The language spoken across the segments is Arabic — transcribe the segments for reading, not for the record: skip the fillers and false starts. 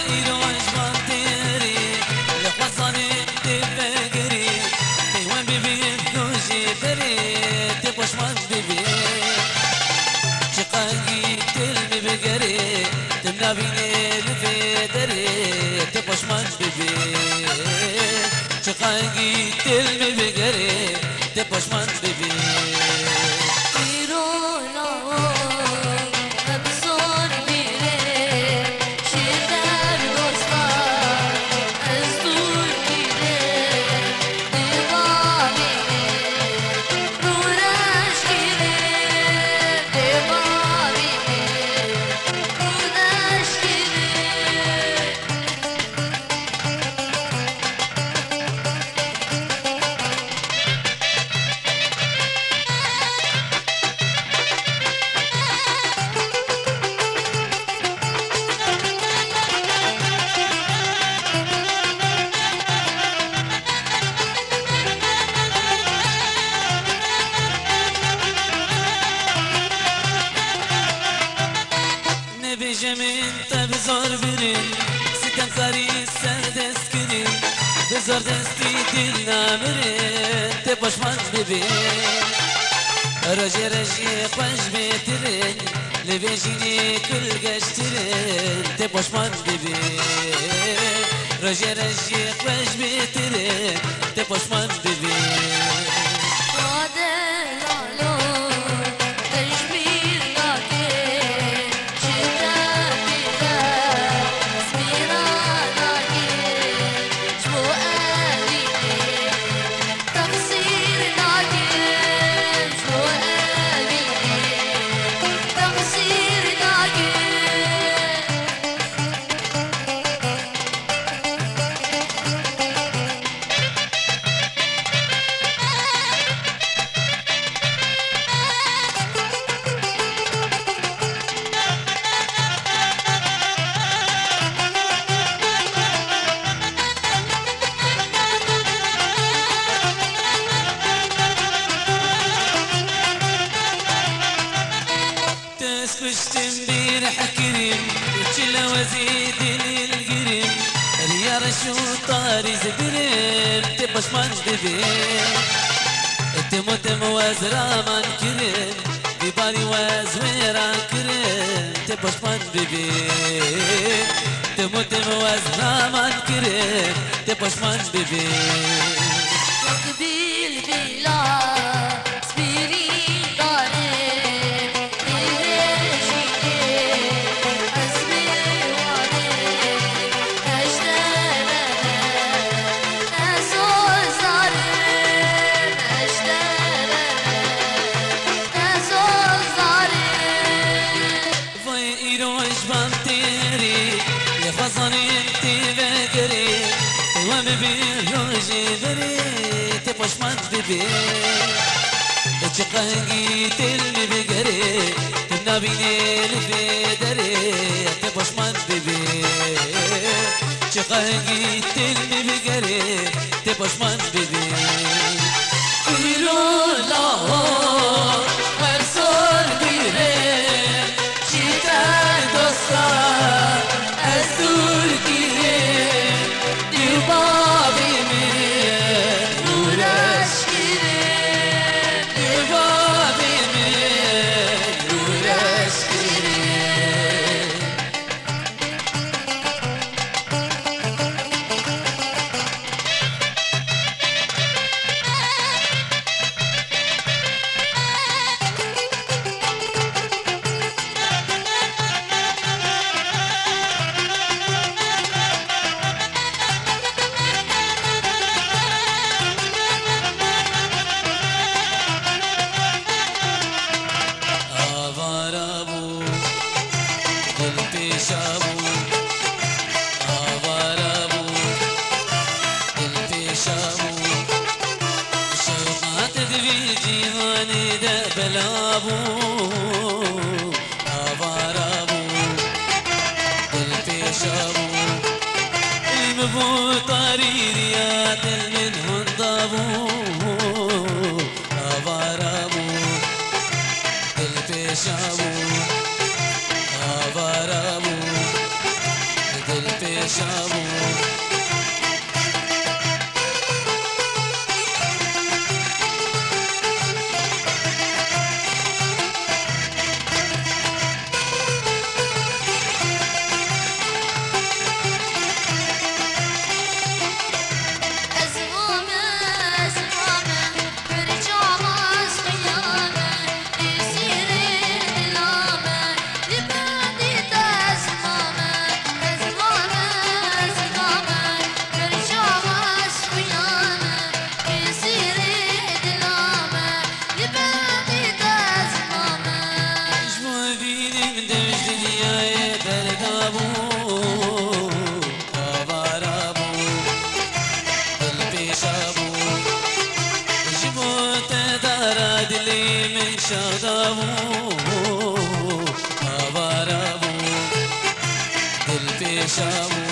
ایروش بانتری لخوزانی تفکری دیوان ببین دوشی دری تپشمان ببین چقدی دل بگری تم نبینی لفدری تپشمان ببین چقدی دل بگری تپشمان ببین بجمین تبزار برین ستن کاری سردست کرین بزار دستی دل نامرین تپشمان ببین رجی رجی خوش بیترین لبیجینی کل گشترین تپشمان ببین رجی رجی خوش بیترین تپشمان ببین كشتم بيرح كريم وشلا وزيد القريم يا رشو طاري زبرين تبشمان ببين تموت موازرا من كريم بباري وازويرا كريم تبشمان ببين تموت موازرا من كريم تبشمان ببين تقبيل بلا تپشمان ببین چقدی دل بگری تم نبینی لفدری تپشمان ببین چقدی دل بگری تپشمان ببین ایرو لاهور هر سال بیرم چیتر دوستان از دور گیرم دیوبابی شابو آوارابو دل پیشمو شادابو آوارابو دل پیشابو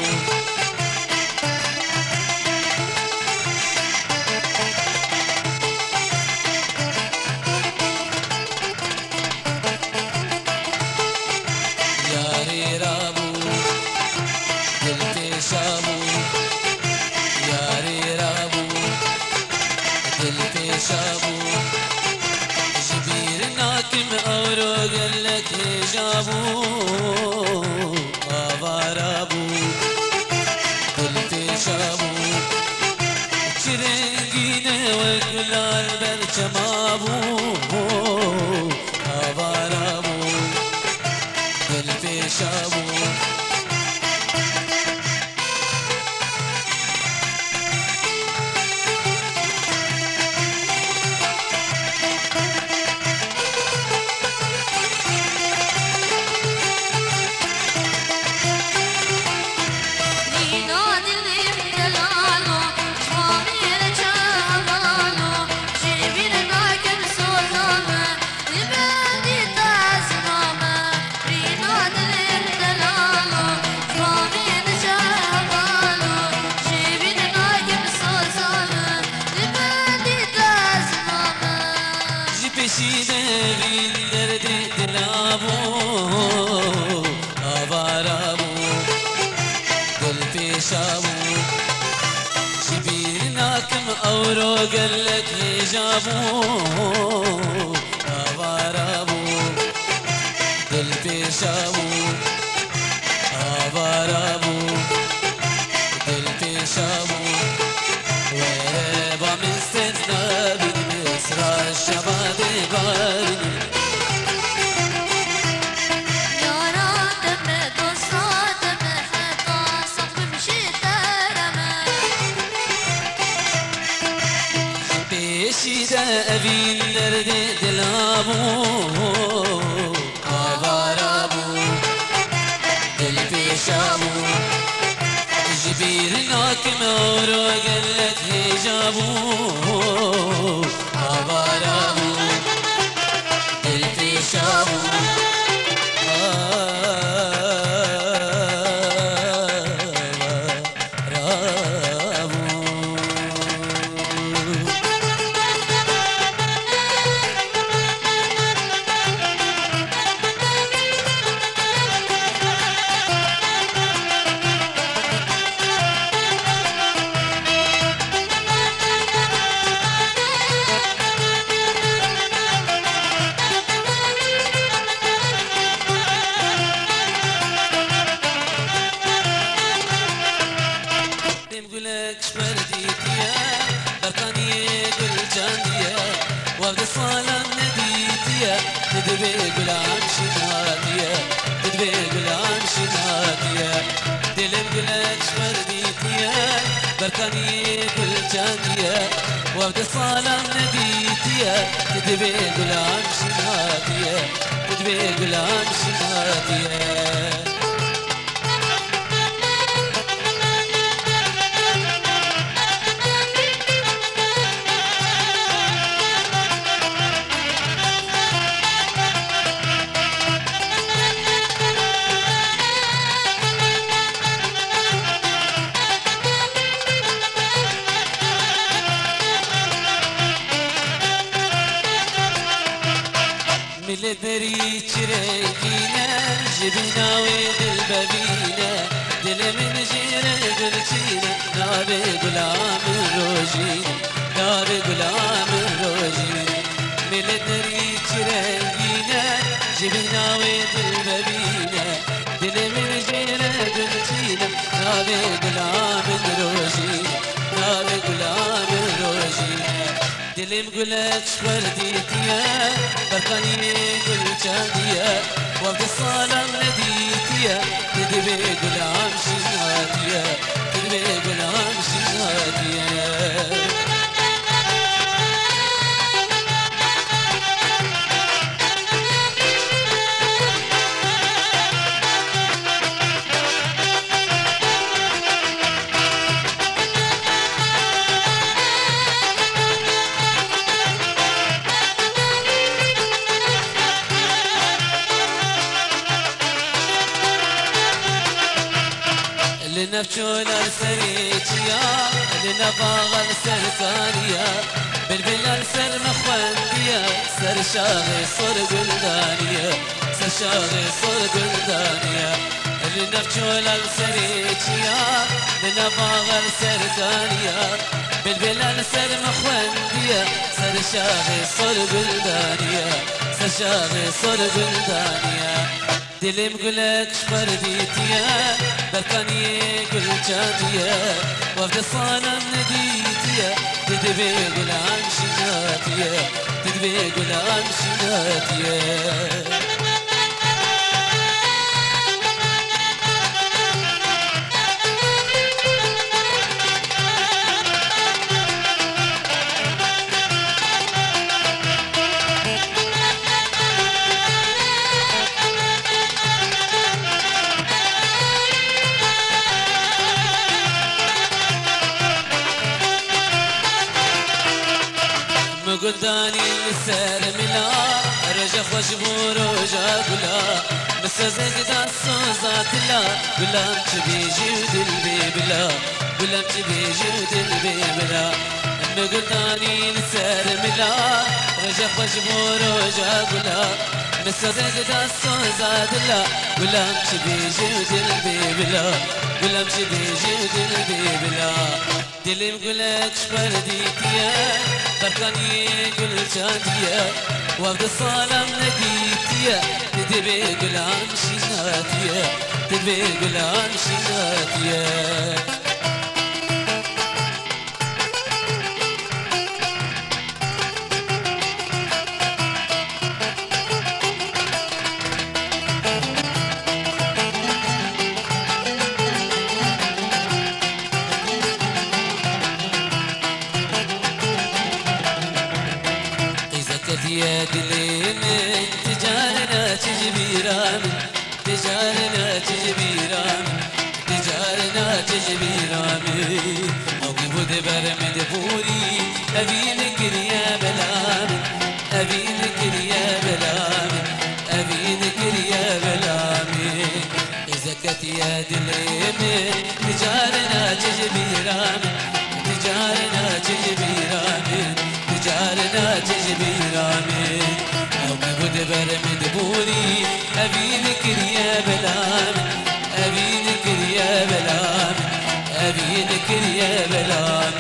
یاری رابو دل پیشابو یاری رابو دل پیشابو اورو قلت هجابو آوارابو دل پیشابو چرنگینه و گلال برچمابو آوارابو دل پیشابو پیشیده بین درد دلابو آوارابو دل پیشابو شبیر ناکم اورو قلت هجابو آوارابو دل پیشابو آوارابو دل پیشابو وربا مستنا بالمسرى الشباب بارني پیشیده اوین درد دلابو آوارابو دل پیشابو جبیر ناکم اورو قلت هجابو آوارابو دل پیشابو وفد صالة نديتيا تدبي قلان شناتيا تدبي قلان شناتيا دلم قلك شفرديتيا بركاني كل جانيا وفد صالة نديتيا تدبي قلان شناتيا تدبي قلان شناتيا ملبري چركينا جبنا وين البابينا دل من جي نابي غلام روجين نابي غلام روجين ملت نريد رنگينا جبنا ويدل ببينا دل من جينا بنتينا نابي غلام روجين نابي غلام روجين دلم قلت شورديتيا برقاني قل جاديا وقت الصالة نديتيا تدبي غلام شناتيا تدبي غلام شناتيا لنفشول السريتيا لنباغ السركانيا بالبل السر مخونديا سر شاغي صر قلدانيا سر شاغي صر قلدانيا لنفشول السريتيا لنباغ السركانيا بالبل السر مخونديا سر شاغي صر قلدانيا سر شاغي صر قلدانيا دلم قلك شبرديتيا بركاني قل جاتيا وفد الصالة نديتيا تدبي قلان شجاتيا تدبي قلان شجاتيا قلداني لسر ملا رجا خوشبور رجا قلا مسزق دا صوزات لا قلام تبيجي ودل بيبلا قلام تبيجي ودل بيبلا قلداني لسر ملا رجا خوشبور رجا قلا مسزق دا صوزات لا قلام تبيجي ودل بيبلا قلام تبيجي ودل بيبلا دلم قلك شبرديتيا بركاني قل جاتيا وفد الصالة نديتيا تدبي قلان شناتيا تدبي قلان شناتيا يا دليل تجارنا تجبيران تجارنا تجبيران تجارنا تجبيران أوقي بود برمد بوري أبي ذكر يا بلام أبي ذكر يا بلام أبي ذكر يا بلام إذا كت يا دليل تجارنا تجبيران تجارنا تجبيران تجارنا تجبيراني أوقي بود برمد بوري أبي ذكر يا بلام أبي ذكر يا بلام أبي ذكر يا بلام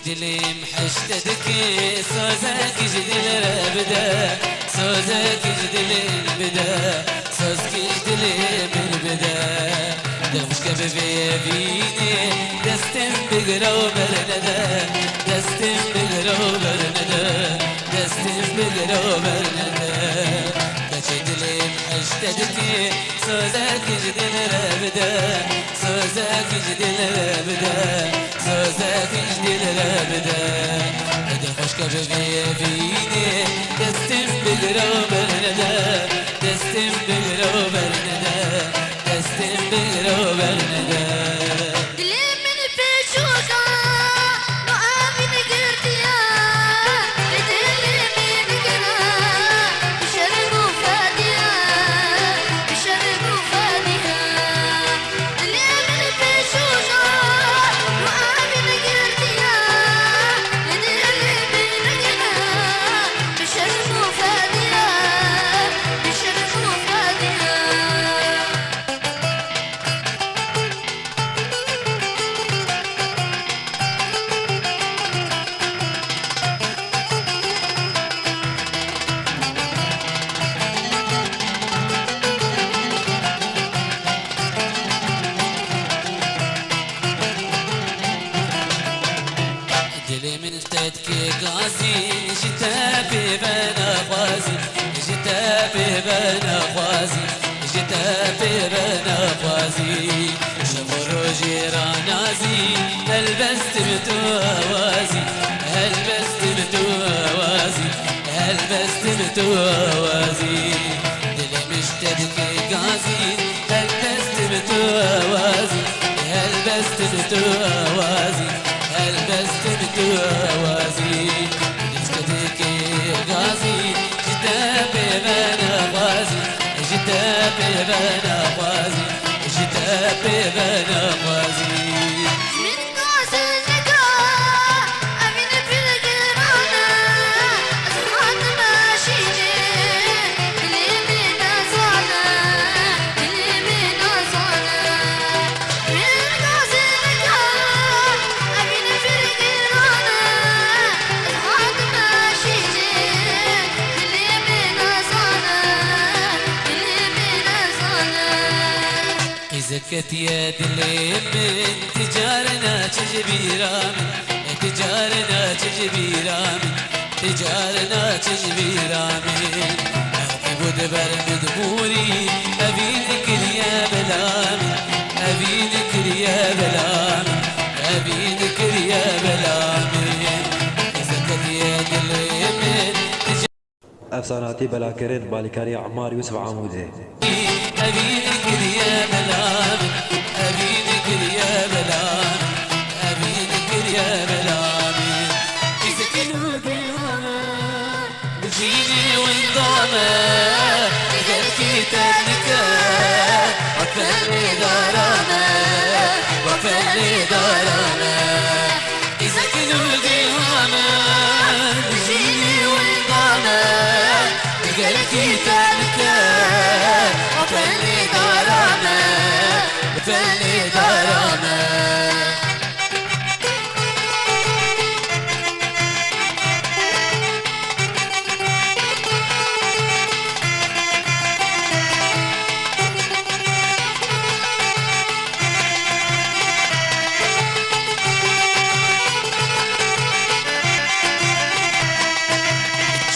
دلي محشتك سوزك جدل البدا سوزك جدل البدا سوزك جدل البدا دلمش كبابي فيني دستم بقرو برندا دستم بقرو برندا دستم بقرو برندا كجدل مشتدتي سوزك جدل ربدا سوزك جدل ربدا سوزك جدل ربدا هذا خشك بغي فيني دستم بقرو برندا دستم بقرو برندا دستم بقرو برندا هلبست متوازي هلبست متوازي هلبست متوازي دلي مشتدك غازي هلبست متوازي هلبست متوازي هلبست متوازي مشتدك غازي جدا ببنا غازي جدا ببنا غازي جدا ببنا غازي زكت يد اللي من تجارنا تجبيرا من تجارنا تجبيرا من تجارنا تجبيرا من أبو دبر مدبوري أبي ذكر يا بلامي أبي ذكر يا بلامي أبي ذكر يا بلامي زكت يد اللي من افساناتی بلاکرین بالکاری عمار یوسف عمودی أبي ذكر يا بلام أبي ذكر يا بلام أبي ذكر يا بلام إذا كانوا قيامة بجيني وانضامة قلبي تنكا وكلي دارامة وكلي دارامة إذا كانوا قيامة بجيني وانضامة قلبي تنكا وفلي دارامة وفلي دارامة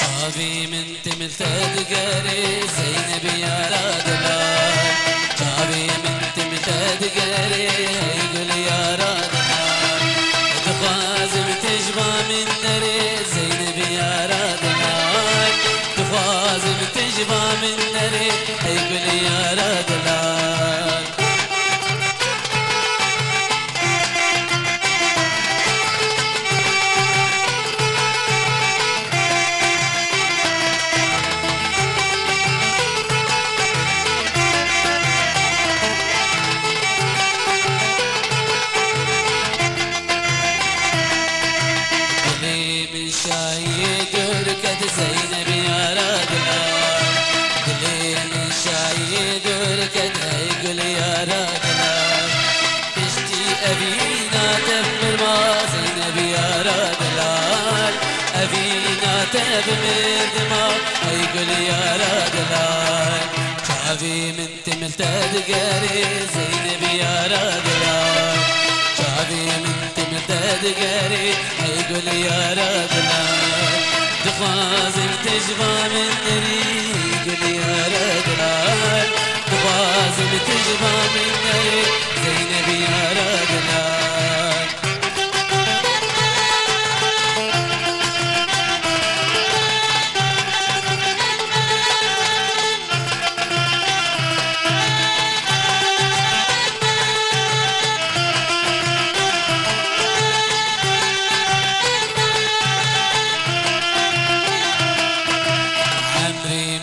شعبي من تمثال قاري زينب يا رادلال شعبي من تمثال قاري يقول يا رادلال تخازم تجمع من نري زينب يا رادلال تخازم تجمع من نري يقول يا رادلال زينب يا رادلال دلي من شايد وركدها يقول يا رادلال تشتي أبينا تبمر ما زينب يا رادلال أبينا تبمر دماء يقول يا رادلال شعبي من تملتد قاري زينب يا رادلال شعبي من تملتد قاري يقول يا رادلال تخازم تجمع من طريق يقول يا رجلان تغازل تجمع من ناري زينب يا رجلان.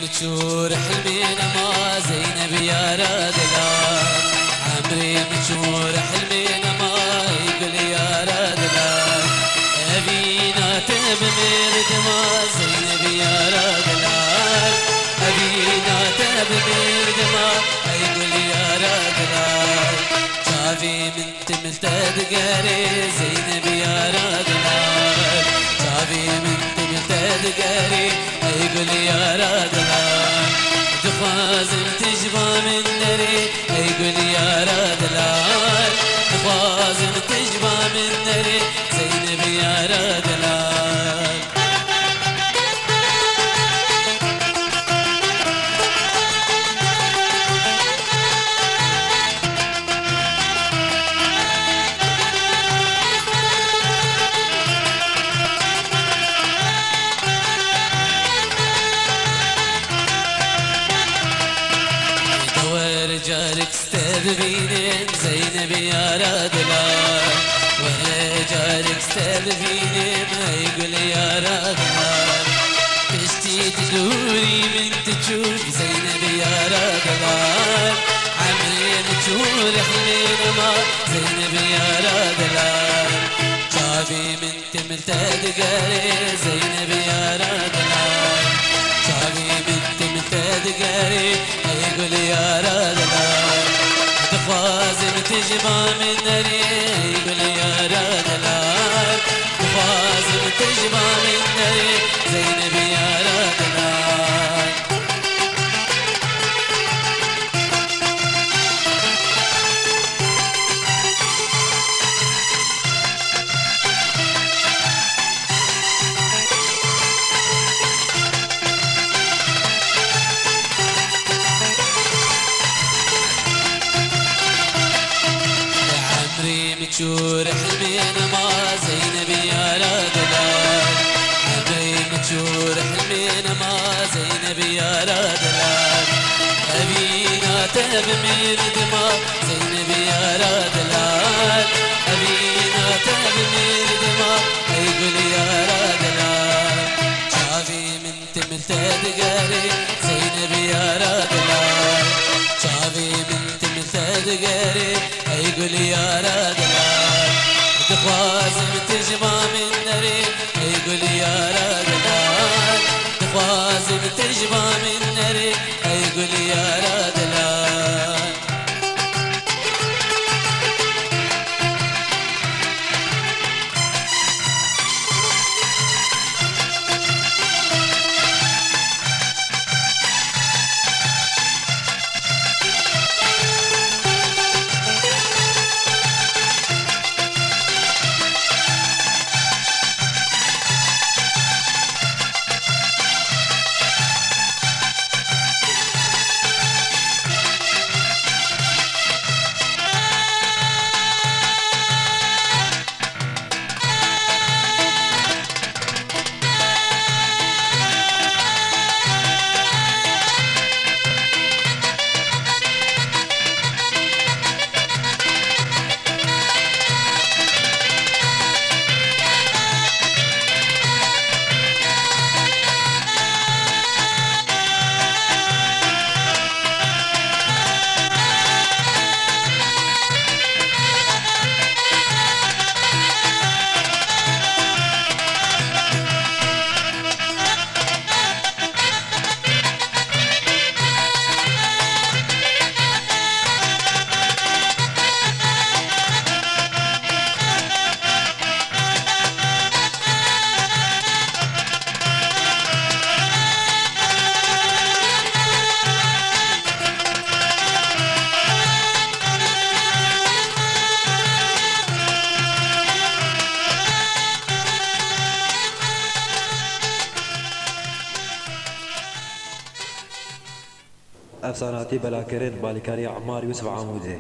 مشور حلمينا ما زينب يا رجلان عمري مشور حلمينا ما يقول يا رجلان أبينا تبمير دما زينب يا رجلان أبينا تبمير دما يقول يا رجلان شافي من تملتد قاري زينب يا رجلان شافي من تملتد قاري يقول يا رجلان تخازن تجمع من ناري يقول يا رجلان تخازن تجمع من ناري زينب يا رجلان. رجالك استذبينين زينب يا رجلان ورجالك استذبينين ما يقول يا رجلان تشتي تدوري من تشوف زينب يا رجلان عمري نشور حلينا ما زينب يا رجلان شافي من تملتد قاري زينب يا رجلان شافي من تملتد قاري يقول يا رجلان تخازن تجمع من ناري يقول يا رجلان تخازن تجمع من ناري زينب يا رجلان. مشور حلمينا ما زينب يا رجلان عمري مشور حلمينا ما زينب يا رجلان أبينا تبمير دما زينب يا رجلان أبينا تبمير دما يقول يا رجلان شافي من تملتد قاري زينب يا رجلان شافي من تملتد قاري يقول يا رجلان تخازن تجمع من ناري يقول يا رجلان تخازن تجمع من ناري يقول يا رجلان. افساناتی بلاکرین بالیکاری عمار یوسف عمودی